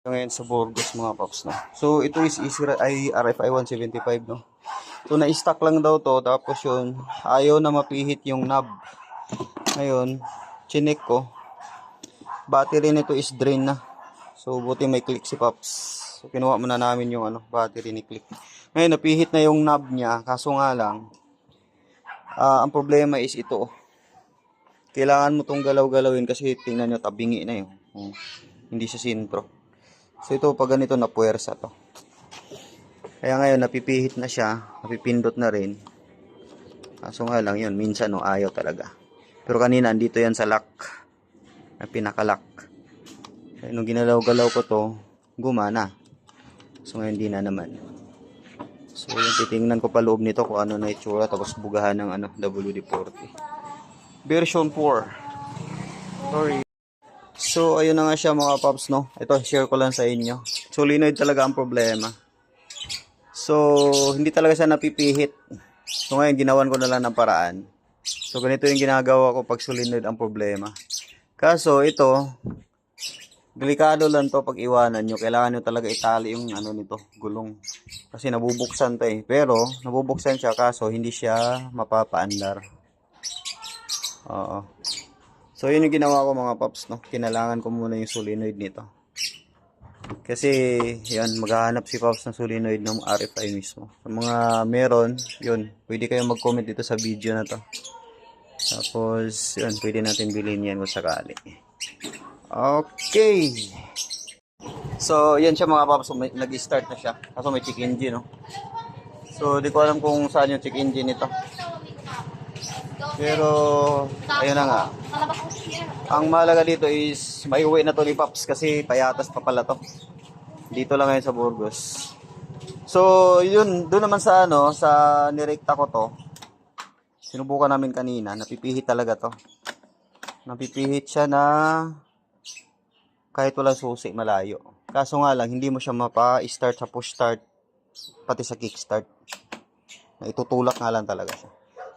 Ngayon sa Burgos mga paps, no. So ito is ay RFI 175, no. So na-stock lang daw to, tapos yun ayaw na mapihit yung knob. Ngayon chinek ko, battery nito is drain na. So buti may click si paps. So kinuha muna namin yung battery ni click. Ngayon napihit na yung knob niya, kaso nga lang ang problema is ito. Kailangan mo tong galaw-galawin kasi tingnan nyo, tabingi na yun. Hindi siya sintro. So ito pag ganito na puwersa to. Kaya ngayon napipihit na siya, napipindot na rin. Kaso nga lang yun, minsan ayaw talaga. Pero kanina andito yan sa lock. Na pinaka-lock. Kaya nung ginalaw-galaw ko to, gumana. So ngayon hindi na naman. So yung titingnan ko pa loob nito kung ano na itsura, tapos bugahan ng WD-40. Version 4. Sorry. So, ayun na nga siya mga paps, no. Ito, share ko lang sa inyo. Solenoid talaga ang problema. So, hindi talaga siya napipihit. So, ngayon, ginawan ko na lang ng paraan. So, ganito yung ginagawa ko pag solenoid ang problema. Kaso, ito, delikado lang to pag iwanan nyo. Kailangan nyo talaga itali yung nito, gulong. Kasi nabubuksan to eh. Pero, nabubuksan siya kaso hindi siya mapapaandar. Oo. So, yun yung ginawa ko mga paps, no. Kinalangan ko muna yung solenoid nito. Kasi, yan, maghahanap si paps ng solenoid ng RFI mismo. Sa mga meron, yun, pwede kayong mag-comment dito sa video na to. Tapos, yun, pwede natin bilhin yan kung sakali. Okay. So, yan siya mga paps. Nag-start na siya. Kaso may check engine, no. So, di ko alam kung saan yung check engine nito. Pero, ayun na nga. Ang mahalaga dito is may uwi na to ni Paps kasi payatas pa pala to. Dito lang ngayon sa Burgos. So, yun, doon naman sa sa nirekta ko to. Sinubukan namin kanina, napipihit talaga to. Napipihit siya na kahit walang susi, malayo. Kaso nga lang, hindi mo siya mapa-start sa push start, pati sa kick start. Itutulak nga lang talaga siya.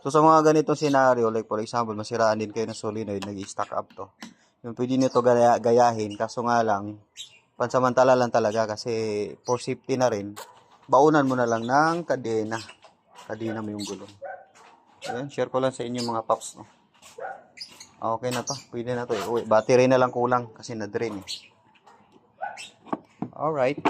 So sa mga ganitong scenario, like for example, masiraan din kayo ng solenoid, nag-stack up to. Yung pwede nyo to gayahin, kaso nga lang, pansamantala lang talaga kasi for safety na rin, baunan mo na lang ng kadena. Kadena mo yung gulong. Ayan, share ko lang sa inyo mga paps, no. Okay na to, pwede na to. Uy, battery na lang kulang kasi na-drain eh. Alright.